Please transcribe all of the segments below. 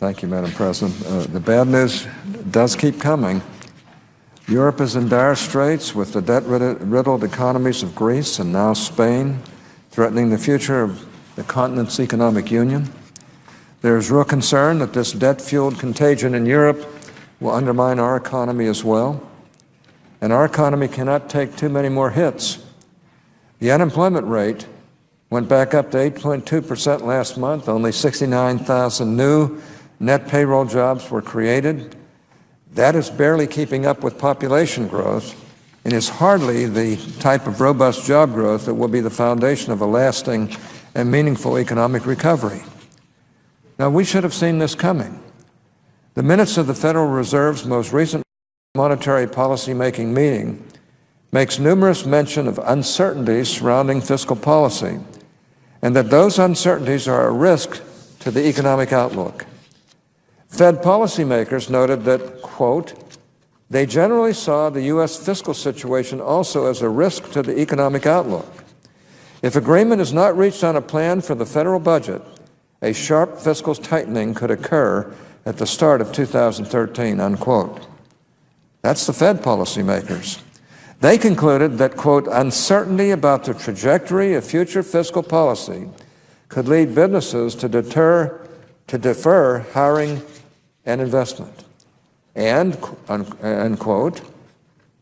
Thank you, Madam President. The bad news does keep coming. Europe is in dire straits with the debt-riddled economies of Greece and now Spain threatening the future of the continent's economic union. There is real concern that this debt-fueled contagion in Europe will undermine our economy as well. And our economy cannot take too many more hits. The unemployment rate went back up to 8.2% last month. Only 69,000 new net payroll jobs were created. That is barely keeping up with population growth and is hardly the type of robust job growth that will be the foundation of a lasting and meaningful economic recovery. Now, we should have seen this coming. The minutes of the Federal Reserve's most recent monetary policy-making meeting makes numerous mention of uncertainties surrounding fiscal policy, and that those uncertainties are a risk to the economic outlook. Fed policymakers noted that, quote, they generally saw the U.S. fiscal situation also as a risk to the economic outlook. If agreement is not reached on a plan for the federal budget, a sharp fiscal tightening could occur at the start of 2013, unquote. That's the Fed policymakers. They concluded that, quote, uncertainty about the trajectory of future fiscal policy could lead businesses to defer hiring and investment. And, unquote,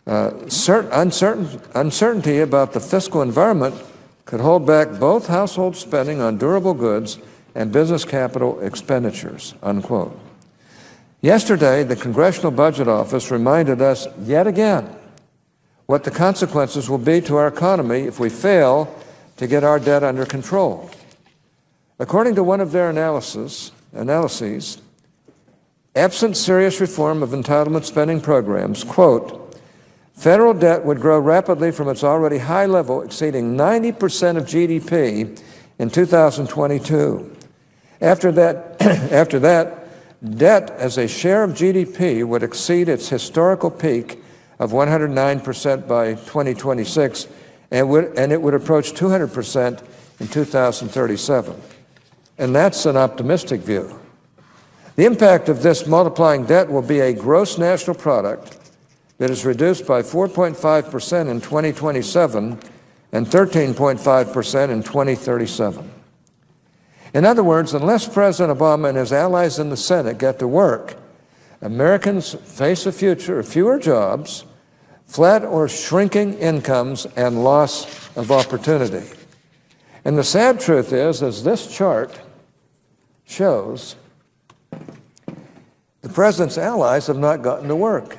uncertainty about the fiscal environment could hold back both household spending on durable goods and business capital expenditures, unquote. Yesterday, the Congressional Budget Office reminded us yet again what the consequences will be to our economy if we fail to get our debt under control. According to one of their analyses, absent serious reform of entitlement spending programs, quote, federal debt would grow rapidly from its already high level, exceeding 90% of GDP in 2022. After that, debt as a share of GDP would exceed its historical peak of 109% by 2026, and it would approach 200% in 2037. And that's an optimistic view. The impact of this multiplying debt will be a gross national product that is reduced by 4.5% in 2027 and 13.5% in 2037. In other words, unless President Obama and his allies in the Senate get to work, Americans face a future of fewer jobs, flat or shrinking incomes, and loss of opportunity. And the sad truth is, as this chart shows, the president's allies have not gotten to work.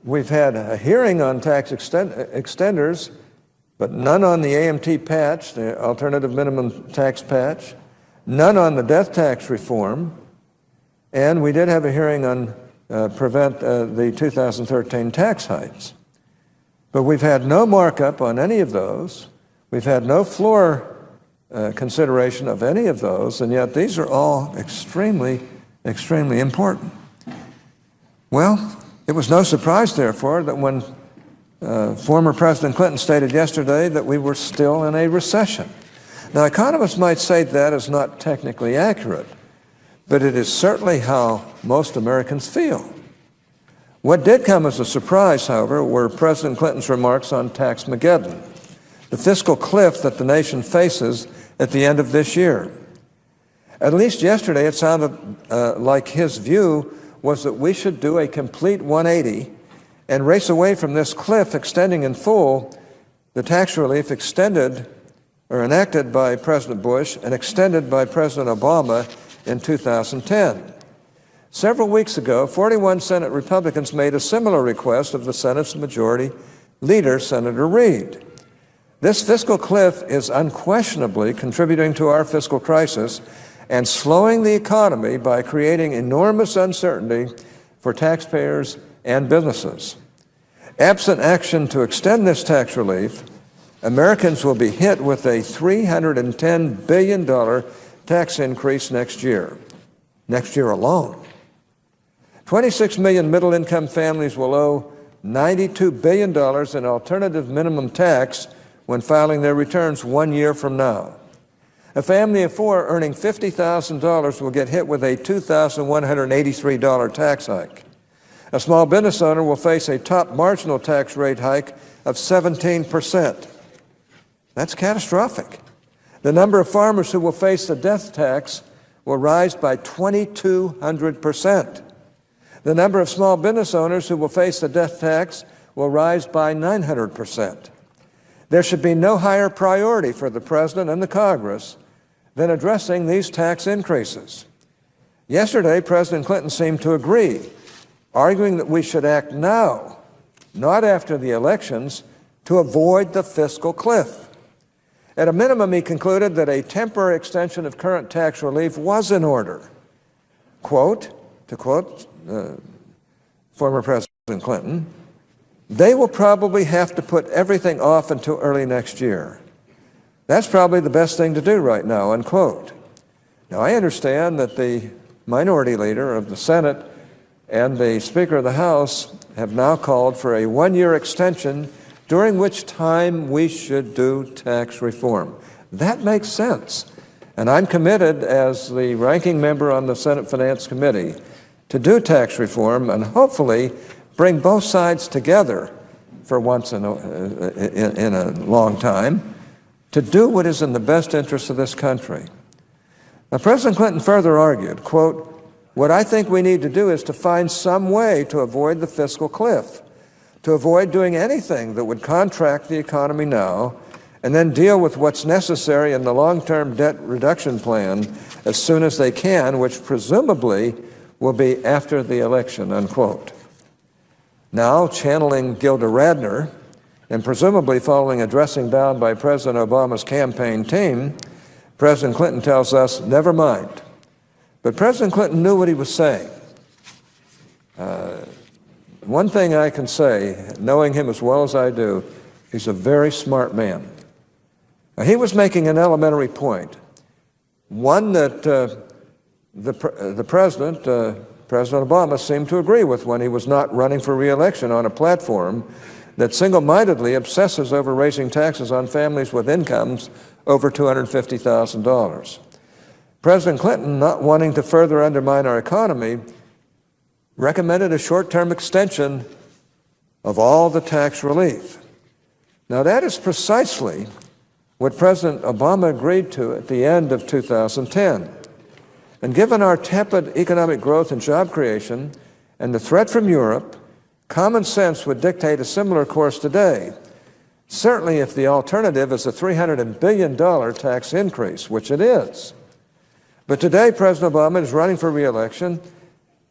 We've had a hearing on tax extenders, but none on the AMT patch, the alternative minimum tax patch, none on the death tax reform, and we did have a hearing on prevent the 2013 tax hikes. But we've had no markup on any of those. We've had no floor consideration of any of those, and yet these are all extremely important. Well, it was no surprise, therefore, that when former President Clinton stated yesterday that we were still in a recession. Now, economists might say that is not technically accurate, but it is certainly how most Americans feel. What did come as a surprise, however, were President Clinton's remarks on Tax-Mageddon, the fiscal cliff that the nation faces at the end of this year. At least yesterday, it sounded like his view was that we should do a complete 180 and race away from this cliff, extending in full the tax relief enacted by President Bush and extended by President Obama in 2010. Several weeks ago, 41 Senate Republicans made a similar request of the Senate's majority leader, Senator Reid. This fiscal cliff is unquestionably contributing to our fiscal crisis and slowing the economy by creating enormous uncertainty for taxpayers and businesses. Absent action to extend this tax relief, Americans will be hit with a $310 billion tax increase next year alone. 26 million middle-income families will owe $92 billion in alternative minimum tax when filing their returns 1 year from now. A family of four earning $50,000 will get hit with a $2,183 tax hike. A small business owner will face a top marginal tax rate hike of 17%. That's catastrophic. The number of farmers who will face the death tax will rise by 2,200%. The number of small business owners who will face the death tax will rise by 900%. There should be no higher priority for the President and the Congress than addressing these tax increases. Yesterday, President Clinton seemed to agree, arguing that we should act now, not after the elections, to avoid the fiscal cliff. At a minimum, he concluded that a temporary extension of current tax relief was in order. Quote, to quote former President Clinton, "They will probably have to put everything off until early next year. That's probably the best thing to do right now," unquote. Now, I understand that the minority leader of the Senate and the Speaker of the House have now called for a one-year extension during which time we should do tax reform. That makes sense. And I'm committed as the ranking member on the Senate Finance Committee to do tax reform and hopefully bring both sides together for once in a long time to do what is in the best interest of this country. Now, President Clinton further argued, quote, "What I think we need to do is to find some way to avoid the fiscal cliff, to avoid doing anything that would contract the economy now, and then deal with what's necessary in the long-term debt reduction plan as soon as they can, which presumably will be after the election," unquote. Now, channeling Gilda Radner, and presumably following a dressing down by President Obama's campaign team, President Clinton tells us, never mind. But President Clinton knew what he was saying. One thing I can say, knowing him as well as I do, he's a very smart man. Now, he was making an elementary point, one that the President Obama seemed to agree with when he was not running for re-election on a platform that single-mindedly obsesses over raising taxes on families with incomes over $250,000. President Clinton, not wanting to further undermine our economy, recommended a short-term extension of all the tax relief. Now, that is precisely what President Obama agreed to at the end of 2010. And given our tepid economic growth and job creation and the threat from Europe, common sense would dictate a similar course today, certainly if the alternative is a $300 billion tax increase, which it is. But today, President Obama is running for re-election,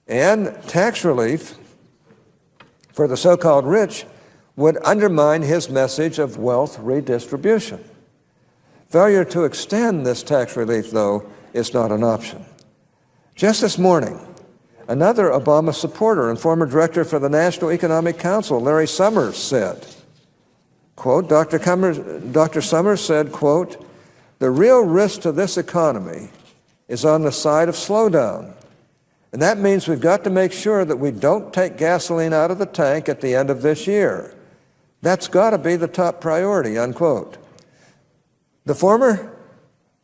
and tax relief for the so-called rich would undermine his message of wealth redistribution. Failure to extend this tax relief, though, is not an option. Just this morning, another Obama supporter and former director for the National Economic Council, Larry Summers, said, quote, Dr. Summers said, quote, "The real risk to this economy is on the side of slowdown. And that means we've got to make sure that we don't take gasoline out of the tank at the end of this year. That's got to be the top priority," unquote. The former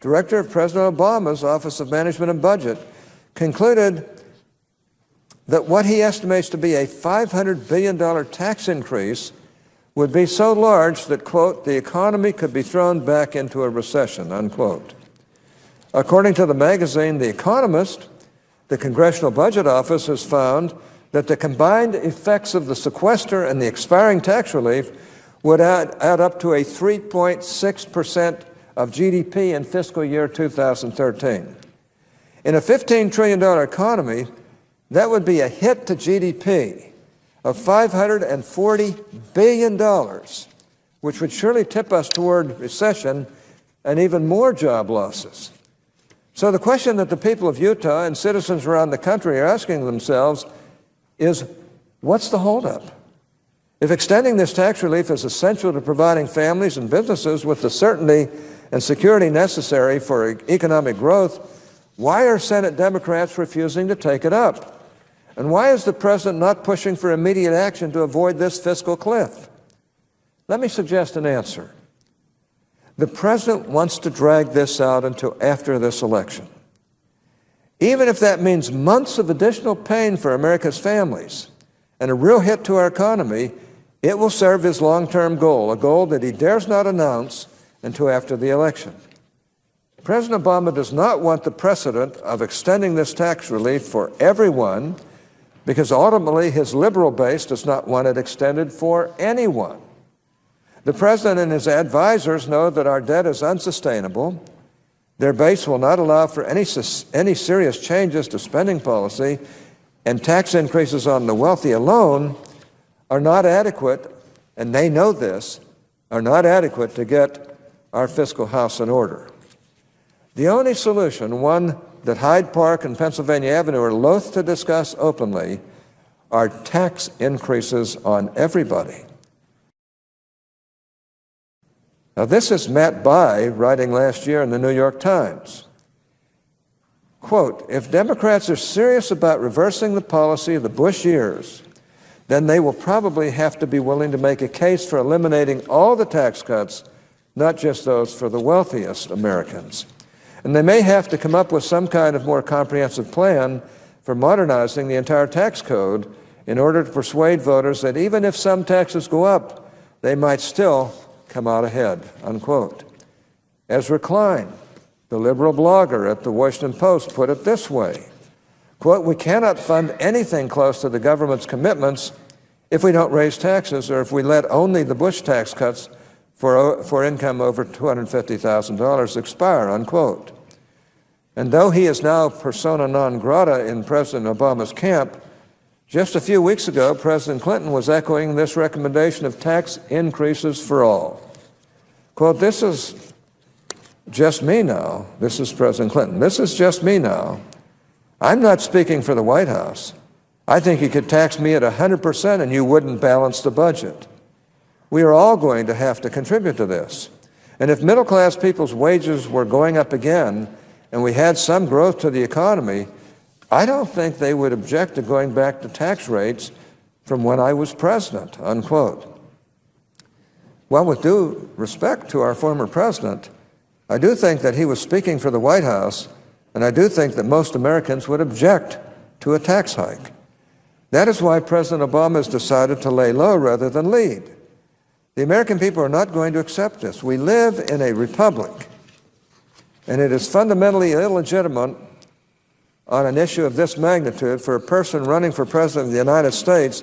director of President Obama's Office of Management and Budget concluded that what he estimates to be a $500 billion tax increase would be so large that, quote, "the economy could be thrown back into a recession," unquote. According to the magazine The Economist, the Congressional Budget Office has found that the combined effects of the sequester and the expiring tax relief would add up to a 3.6% of GDP in fiscal year 2013. In a $15 trillion economy, that would be a hit to GDP of $540 billion, which would surely tip us toward recession and even more job losses. So the question that the people of Utah and citizens around the country are asking themselves is, what's the holdup? If extending this tax relief is essential to providing families and businesses with the certainty and security necessary for economic growth, why are Senate Democrats refusing to take it up? And why is the President not pushing for immediate action to avoid this fiscal cliff? Let me suggest an answer. The president wants to drag this out until after this election. Even if that means months of additional pain for America's families and a real hit to our economy, it will serve his long-term goal, a goal that he dares not announce until after the election. President Obama does not want the precedent of extending this tax relief for everyone because ultimately his liberal base does not want it extended for anyone. The president and his advisors know that our debt is unsustainable. Their base will not allow for any serious changes to spending policy, and tax increases on the wealthy alone are not adequate, and they know this, are not adequate to get our fiscal house in order. The only solution, one that Hyde Park and Pennsylvania Avenue are loath to discuss openly, are tax increases on everybody. Now, this is Matt Bai writing last year in the New York Times. Quote, if Democrats are serious about reversing the policy of the Bush years, then they will probably have to be willing to make a case for eliminating all the tax cuts, not just those for the wealthiest Americans. And they may have to come up with some kind of more comprehensive plan for modernizing the entire tax code in order to persuade voters that even if some taxes go up, they might still come out ahead, unquote. Ezra Klein, the liberal blogger at the Washington Post, put it this way, quote, we cannot fund anything close to the government's commitments if we don't raise taxes or if we let only the Bush tax cuts for income over $250,000 expire, unquote. And though he is now persona non grata in President Obama's camp, just a few weeks ago, President Clinton was echoing this recommendation of tax increases for all. Quote, this is just me now. This is President Clinton. This is just me now. I'm not speaking for the White House. I think you could tax me at 100% and you wouldn't balance the budget. We are all going to have to contribute to this. And if middle-class people's wages were going up again and we had some growth to the economy, I don't think they would object to going back to tax rates from when I was president, unquote. Well, with due respect to our former president, I do think that he was speaking for the White House, and I do think that most Americans would object to a tax hike. That is why President Obama has decided to lay low rather than lead. The American people are not going to accept this. We live in a republic, and it is fundamentally illegitimate on an issue of this magnitude for a person running for president of the United States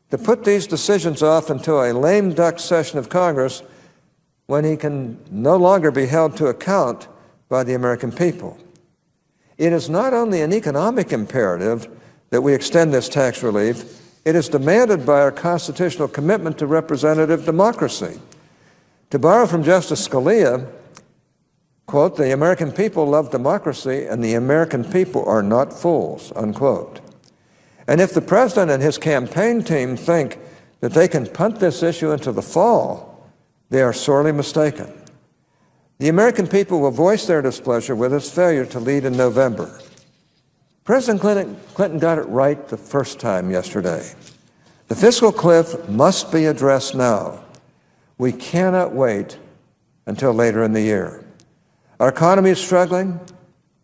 to put these decisions off until a lame duck session of Congress when he can no longer be held to account by the American people. It is not only an economic imperative that we extend this tax relief, it is demanded by our constitutional commitment to representative democracy. To borrow from Justice Scalia, quote, the American people love democracy and the American people are not fools, unquote. And if the president and his campaign team think that they can punt this issue into the fall, they are sorely mistaken. The American people will voice their displeasure with its failure to lead in November. President Clinton got it right the first time yesterday. The fiscal cliff must be addressed now. We cannot wait until later in the year. Our economy is struggling.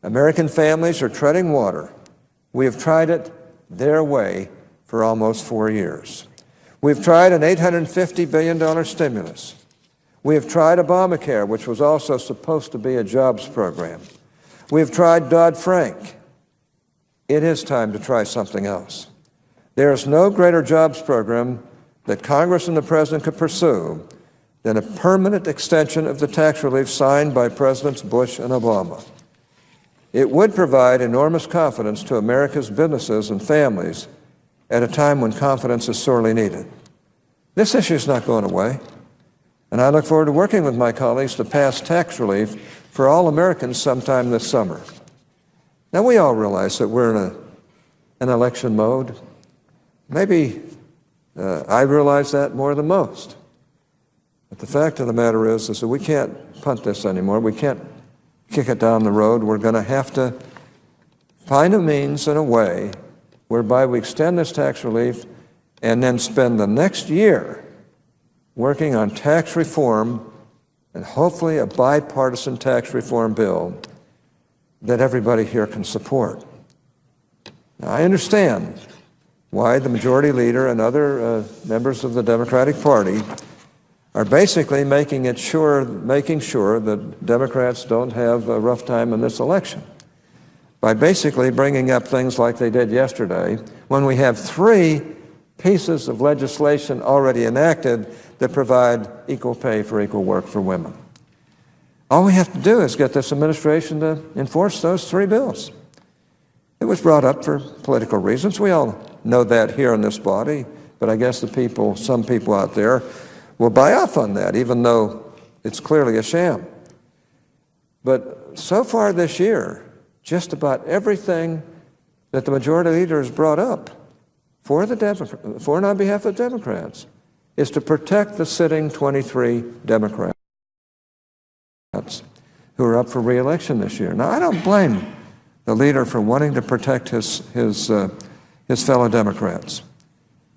American families are treading water. We have tried it their way for almost 4 years. We've tried an $850 billion stimulus. We have tried Obamacare, which was also supposed to be a jobs program. We have tried Dodd-Frank. It is time to try something else. There is no greater jobs program that Congress and the President could pursue than a permanent extension of the tax relief signed by Presidents Bush and Obama. It would provide enormous confidence to America's businesses and families at a time when confidence is sorely needed. This issue is not going away, and I look forward to working with my colleagues to pass tax relief for all Americans sometime this summer. Now, we all realize that we're in an election mode. Maybe I realize that more than most. But the fact of the matter is that we can't punt this anymore. We can't kick it down the road. We're going to have to find a means and a way whereby we extend this tax relief and then spend the next year working on tax reform and hopefully a bipartisan tax reform bill that everybody here can support. Now, I understand why the majority leader and other members of the Democratic Party are basically making sure that Democrats don't have a rough time in this election by basically bringing up things like they did yesterday when we have 3 pieces of legislation already enacted that provide equal pay for equal work for women. All we have to do is get this administration to enforce those 3 bills. It was brought up for political reasons. We all know that here in this body, but I guess some people out there will buy off on that, even though it's clearly a sham. But so far this year, just about everything that the majority leader has brought up for and on behalf of Democrats is to protect the sitting 23 Democrats who are up for re-election this year. Now, I don't blame the leader for wanting to protect his fellow Democrats.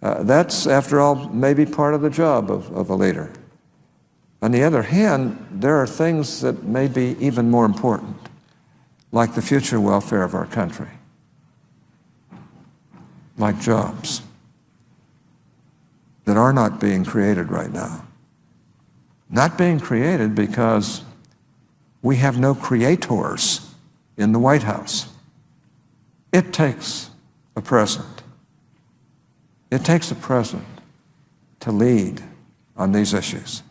That's, after all, maybe part of the job of a leader. On the other hand, there are things that may be even more important, like the future welfare of our country, like jobs that are not being created right now. Not being created because we have no creators in the White House. It takes a president. It takes a president to lead on these issues.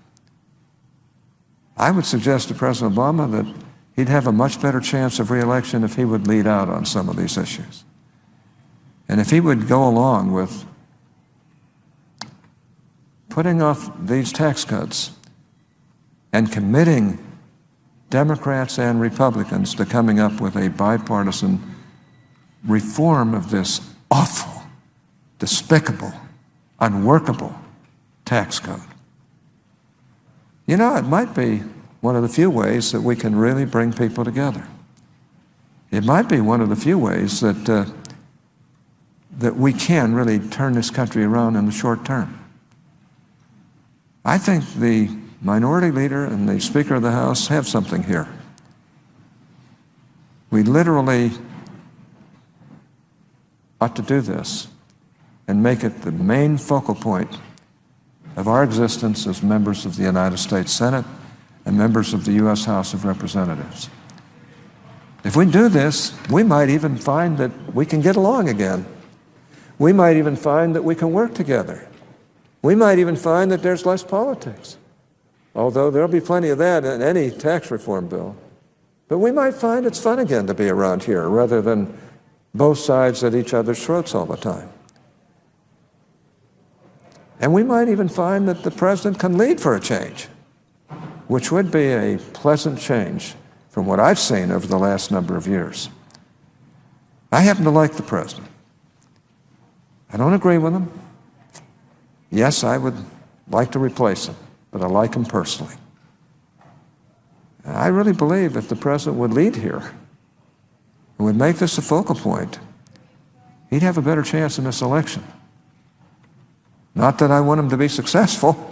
I would suggest to President Obama that he'd have a much better chance of re-election if he would lead out on some of these issues. And if he would go along with putting off these tax cuts and committing Democrats and Republicans to coming up with a bipartisan reform of this awful, despicable, unworkable tax code. You know, it might be one of the few ways that we can really bring people together. It might be one of the few ways that we can really turn this country around in the short term. I think the minority leader and the Speaker of the House have something here. We literally ought to do this and make it the main focal point of our existence as members of the United States Senate and members of the U.S. House of Representatives. If we do this, we might even find that we can get along again. We might even find that we can work together. We might even find that there's less politics, although there'll be plenty of that in any tax reform bill. But we might find it's fun again to be around here rather than both sides at each other's throats all the time. And we might even find that the president can lead for a change, which would be a pleasant change from what I've seen over the last number of years. I happen to like the president. I don't agree with him. Yes, I would like to replace him, but I like him personally. And I really believe if the president would lead here and would make this a focal point, he'd have a better chance in this election. Not that I want him to be successful,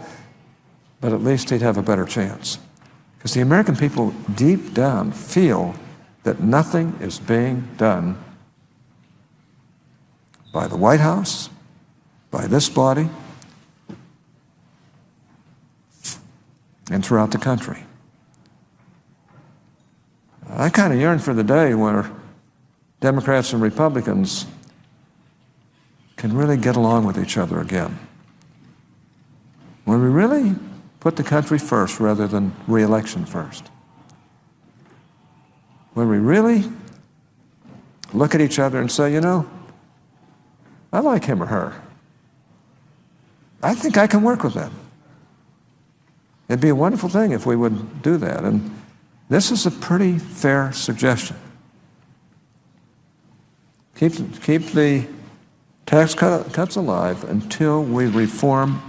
but at least he'd have a better chance. Because the American people deep down feel that nothing is being done by the White House, by this body, and throughout the country. I kind of yearn for the day where Democrats and Republicans can really get along with each other again. When we really put the country first rather than re-election first. When we really look at each other and say, you know, I like him or her. I think I can work with them. It'd be a wonderful thing if we would do that. And this is a pretty fair suggestion. Keep the tax cuts alive until we reform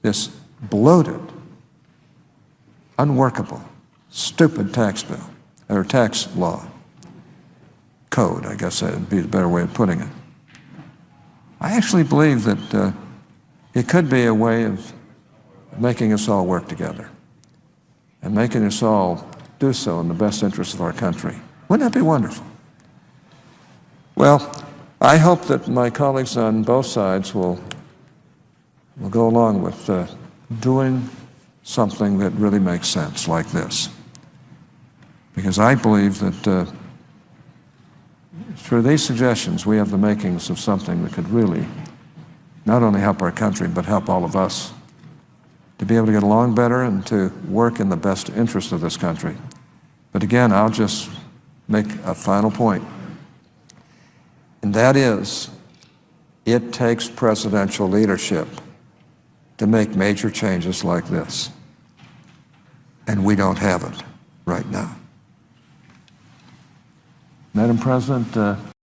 this bloated, unworkable, stupid tax bill, or tax law. Code, I guess that would be the better way of putting it. I actually believe that it could be a way of making us all work together. and making us all do so in the best interest of our country. Wouldn't that be wonderful? Well, I hope that my colleagues on both sides will go along with doing something that really makes sense like this. Because I believe that through these suggestions, we have the makings of something that could really not only help our country, but help all of us to be able to get along better and to work in the best interest of this country. But again, I'll just make a final point, and that is, it takes presidential leadership to make major changes like this, and we don't have it right now. Madam President,